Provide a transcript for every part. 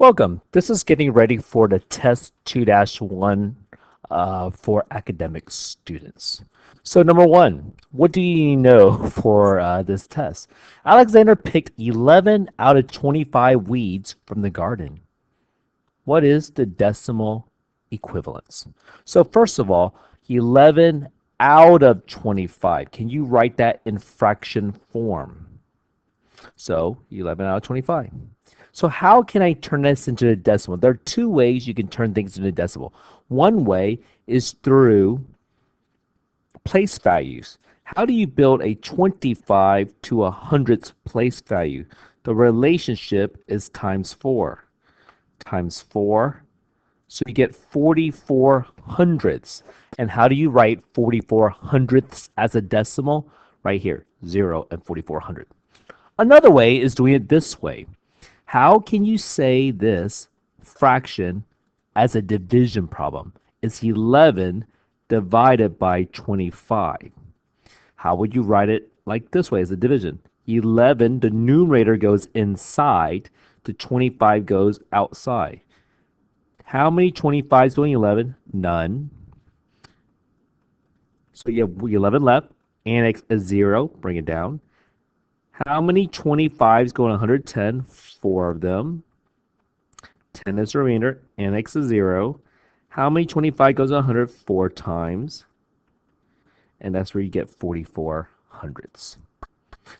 Welcome. This is getting ready for the test 2-1 for academic students. So number one, what do you know for this test? Alexander picked 11 out of 25 weeds from the garden. What is the decimal equivalence? So first of all, 11 out of 25. Can you write that in fraction form? So 11 out of 25. So how can I turn this into a decimal? There are two ways you can turn things into a decimal. One way is through place values. How do you build a 25 to a hundredths place value? The relationship is times 4. Times 4. So you get 44 hundredths. And how do you write 44 hundredths as a decimal? Right here, 0 and 44 hundredths. Another way is doing it this way. How can you say this fraction as a division problem? It's 11 divided by 25. How would you write it like this way as a division? 11, the numerator goes inside, the 25 goes outside. How many 25s going 11? None. So you have 11 left. Annex a 0, bring it down. How many 25s go in 110? 4 of them. 10 is the remainder. Annex a 0. How many 25 goes in 100? 4 times. And that's where you get 44 hundredths.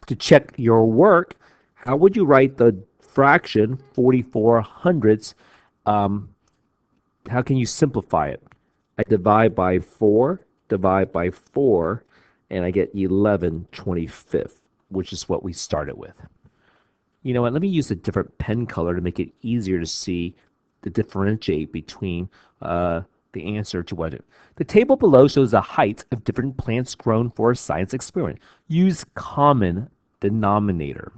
To check your work, how would you write the fraction 44 hundredths? How can you simplify it? I divide by 4, and I get 11 25th, which is what we started with. You know what, let me use a different pen color to make it easier to see the differentiate between the answer to what it. The table below shows the heights of different plants grown for a science experiment. Use common denominator.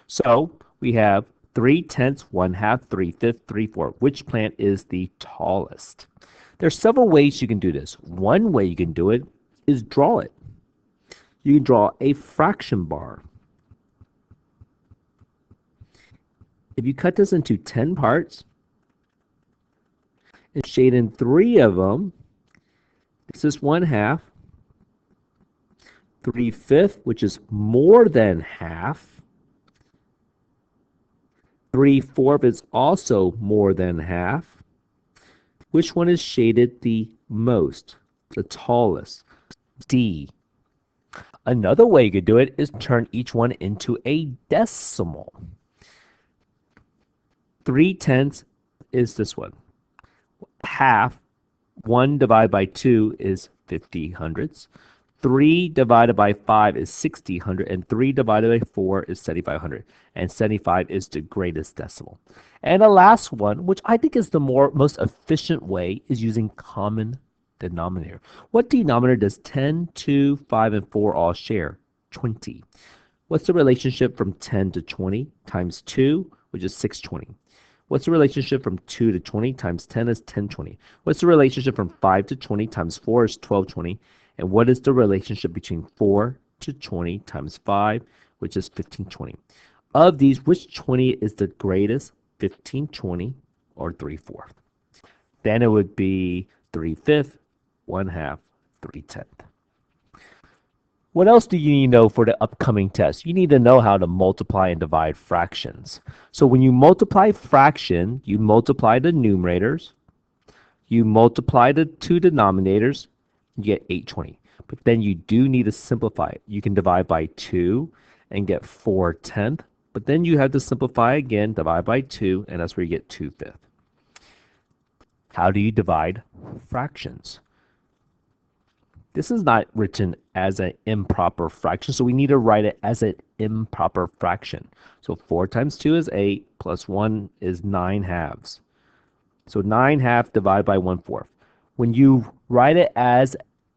So we have 3/10, 1/2, 3/5, 3/4. Which plant is the tallest? There's several ways you can do this. One way you can do it is draw it. You can draw a fraction bar. If you cut this into 10 parts and shade in 3 of them, this is 1/2, 3/5, which is more than half. 3/4 is also more than half. Which one is shaded the most, the tallest? D. Another way you could do it is turn each one into a decimal. 3/10 is this one. Half, 1 divided by 2 is 50 hundredths. 3 divided by 5 is 60 hundredths, and 3 divided by 4 is 7,500. And 75 is the greatest decimal. And the last one, which I think is the most efficient way, is using common denominator. What denominator does 10, 2, 5, and 4 all share? 20. What's the relationship from 10 to 20 times 2, which is 620? What's the relationship from 2 to 20 times 10 is 1020? What's the relationship from 5 to 20 times 4 is 1220? And what is the relationship between 4 to 20 times 5, which is 1520? Of these, which 20 is the greatest? 1520 or 3/4? Then it would be 3/5, 1/2, 3/10. What else do you need to know for the upcoming test? You need to know how to multiply and divide fractions. So when you multiply fraction, you multiply the numerators, you multiply the two denominators, you get 820. But then you do need to simplify it. You can divide by 2 and get 4/10, but then you have to simplify again, divide by 2, and that's where you get 2/5. How do you divide fractions? This is not written as an improper fraction, so we need to write it as an improper fraction. So 4 times 2 is 8, plus 1 is 9 halves. So 9 halves divided by 1/4. When you write it as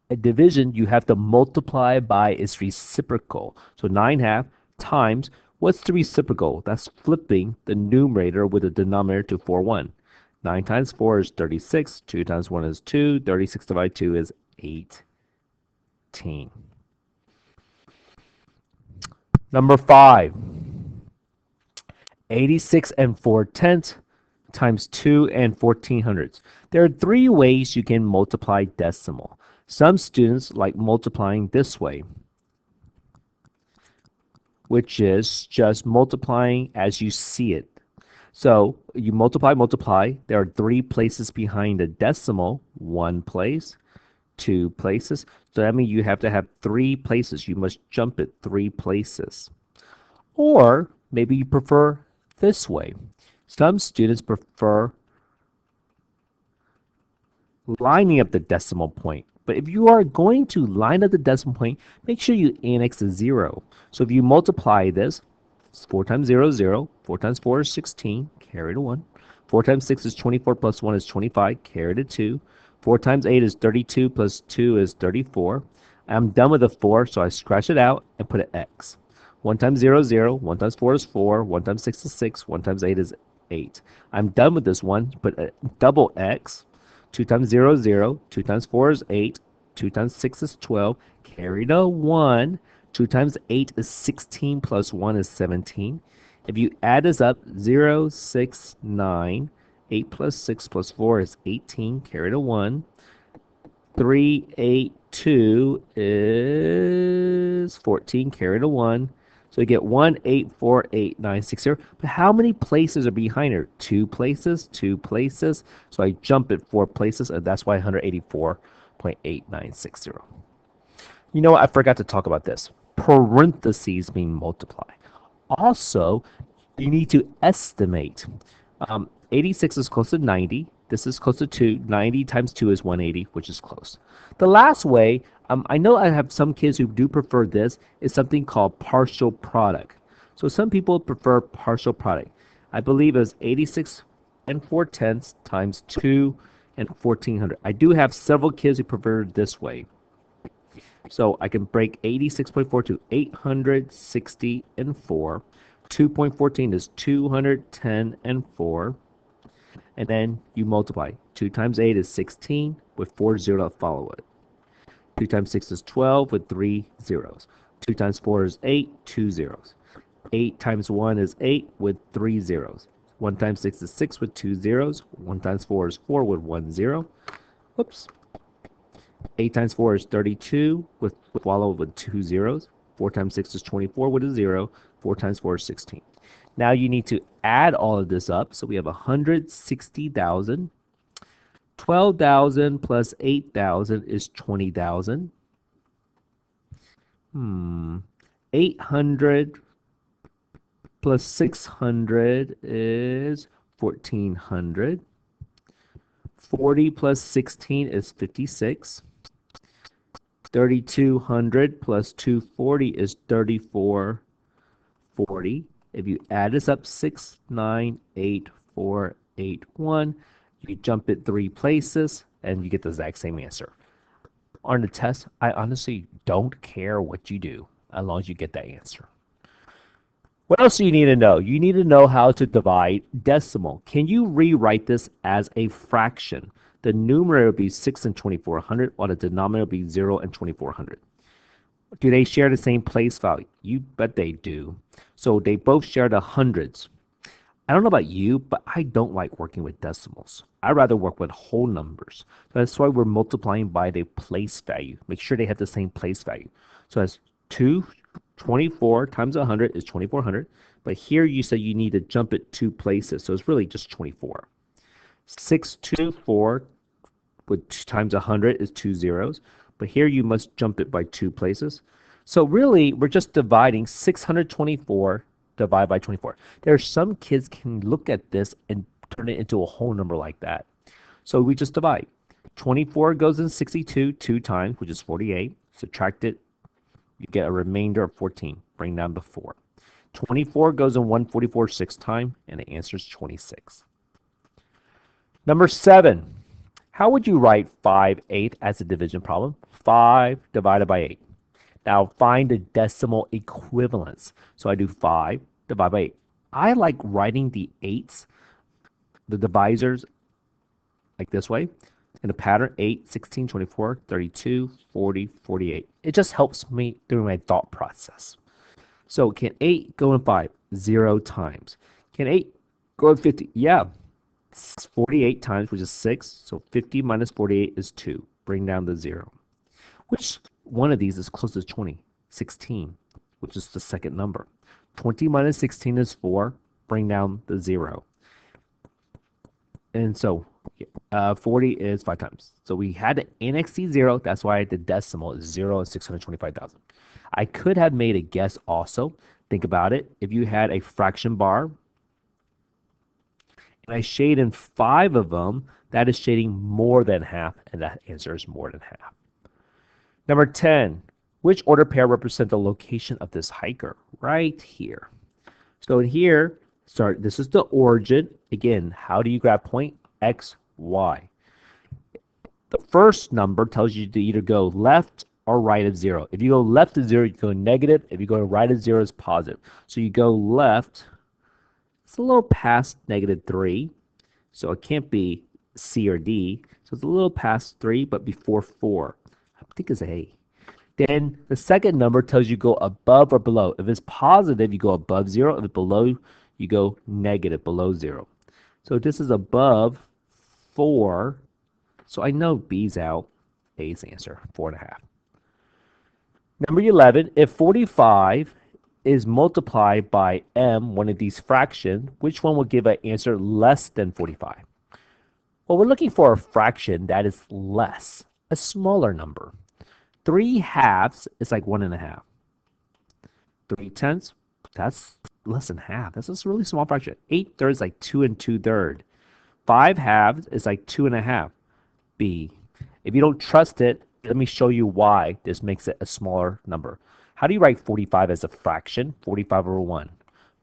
a division, you have to multiply by its reciprocal. So 9 halves times, what's the reciprocal? That's flipping the numerator with the denominator to 4, 1. 9 times 4 is 36. 2 times 1 is 2. 36 divided by 2 is 8. Number 5. 86 and 4/10 times 2 and 1400ths. There are three ways you can multiply decimal. Some students like multiplying this way, which is just multiplying as you see it. So you multiply, multiply. There are three places behind a decimal. One place, two places. So that means you have to have three places. You must jump it three places. Or maybe you prefer this way. Some students prefer lining up the decimal point. But if you are going to line up the decimal point, make sure you annex a 0. So if you multiply this, 4 times 0 is 0. 4 times 4 is 16, carry to 1. 4 times 6 is 24 plus 1 is 25, carry to 2. 4 times 8 is 32 plus 2 is 34. I'm done with the 4, so I scratch it out and put an X. 1 times 0 is 0. 1 times 4 is 4. 1 times 6 is 6. 1 times 8 is 8. I'm done with this one. Put a double X. 2 times 0 is 0. 2 times 4 is 8. 2 times 6 is 12. Carry to 1. 2 times 8 is 16 plus 1 is 17. If you add this up, 0, 6, 9. 8 plus 6 plus 4 is 18. Carry to 1. 3, 8, 2 is 14. Carry to 1. So you get 1, 8, 4, 8, 9, 6, 0. But how many places are behind her? 2 places, 2 places. So I jump it 4 places, and that's why 184.8960. You know what? I forgot to talk about this. Parentheses mean multiply. Also, you need to estimate. 86 is close to 90. This is close to 2. 90 times 2 is 180, which is close. The last way, I know I have some kids who do prefer this, is something called partial product. So some people prefer partial product. I believe it's 86 and 4/10 times 2 and 1400. I do have several kids who prefer it this way. So I can break 86.4 to 860 and 4. 2.14 is 210 and 4. And then you multiply. 2 times 8 is 16 with 4 zeros to follow it. 2 times 6 is 12 with 3 zeros. 2 times 4 is 8, 2 zeros. 8 times 1 is 8 with 3 zeros. 1 times 6 is 6 with 2 zeros. 1 times 4 is 4 with 1 zero. Whoops. 8 times 4 is 32 with followed with 2 zeros. 4 times 6 is 24 with a 0. 4 times 4 is 16. Now you need to add all of this up. So we have 160,000. 12,000 plus 8,000 is 20,000. 800 plus 600 is 1,400. 40 plus 16 is 56. 3,200 plus 240 is 3,440. If you add this up, 6, 9, 8, 4, 8, 1, you jump it 3 places, and you get the exact same answer. On the test, I honestly don't care what you do, as long as you get that answer. What else do you need to know? You need to know how to divide decimal. Can you rewrite this as a fraction? The numerator will be 6 and 2,400, while the denominator will be 0 and 2,400. Do they share the same place value? You bet they do. So they both share the hundreds. I don't know about you, but I don't like working with decimals. I'd rather work with whole numbers. So that's why we're multiplying by the place value. Make sure they have the same place value. So that's 224 times 100 is 2,400. But here you said you need to jump it 2 places. So it's really just 24. 624 with times 100 is 2 zeros. But here you must jump it by 2 places. So really, we're just dividing 624 divided by 24. There are some kids can look at this and turn it into a whole number like that. So we just divide. 24 goes in 62 2 times, which is 48. Subtract it, you get a remainder of 14. Bring down the 4. 24 goes in 144 6 times, and the answer is 26. Number 7. How would you write 5/8 as a division problem? 5 divided by 8. Now find the decimal equivalence. So I do 5 divided by 8. I like writing the 8s, the divisors, like this way. In a pattern, 8, 16, 24, 32, 40, 48. It just helps me during my thought process. So can 8 go in 5? 0 times. Can 8 go to 50? Yeah. 48 times, which is 6. So 50 minus 48 is 2. Bring down the 0. Which one of these is closest to 20? 16, which is the second number. 20 minus 16 is 4. Bring down the 0. And so 40 is 5 times. So we had to annex the 0. That's why the decimal is 0 and 625,000. I could have made a guess also. Think about it. If you had a fraction bar, and I shade in 5 of them, that is shading more than half, and that answer is more than half. Number 10, which order pair represent the location of this hiker? Right here. So in here, this is the origin. Again, how do you grab point? X, Y. The first number tells you to either go left or right of 0. If you go left of 0, you go negative. If you go right of 0, it's positive. So you go left. It's a little past -3. So it can't be C or D. So it's a little past 3, but before 4. I think it's A. Then the second number tells you go above or below. If it's positive, you go above 0. If it's below, you go negative, below 0. So this is above 4. So I know B's out. A's the answer, 4.5. Number 11, if 45 is multiplied by m, one of these fractions, which one will give an answer less than 45? Well, we're looking for a fraction that is less, a smaller number. 3 halves is like 1.5. 3 tenths, that's less than half. That's a really small fraction. 8 thirds is like 2 2/3. 5 halves is like 2.5. B. If you don't trust it, let me show you why this makes it a smaller number. How do you write 45 as a fraction? 45 over 1.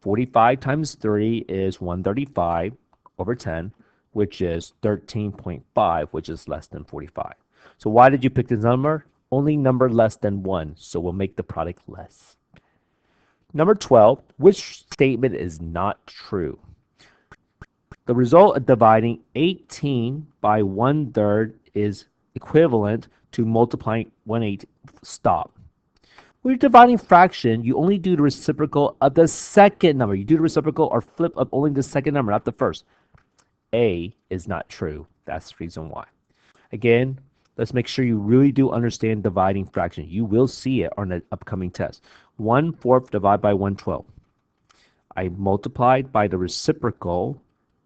45 times 3 is 135 over 10, which is 13.5, which is less than 45. So why did you pick this number? Only number less than 1, so we'll make the product less. Number 12, which statement is not true? The result of dividing 18 by 1/3 is equivalent to multiplying 1/8. Stop. When you're dividing fraction, you only do the reciprocal of the second number. You do the reciprocal or flip of only the second number, not the first. A is not true. That's the reason why. Again, let's make sure you really do understand dividing fraction. You will see it on the upcoming test. 1/4 divided by 1/12. I multiplied by the reciprocal.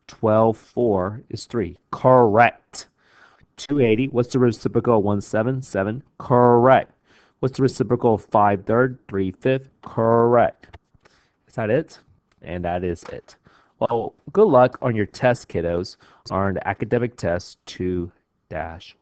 12/4 is 3. Correct. 280. What's the reciprocal of 1/7? Correct. What's the reciprocal of 5/3? 3/5. Correct. Is that it? And that is it. Well, good luck on your test, kiddos, on the academic test 2-1.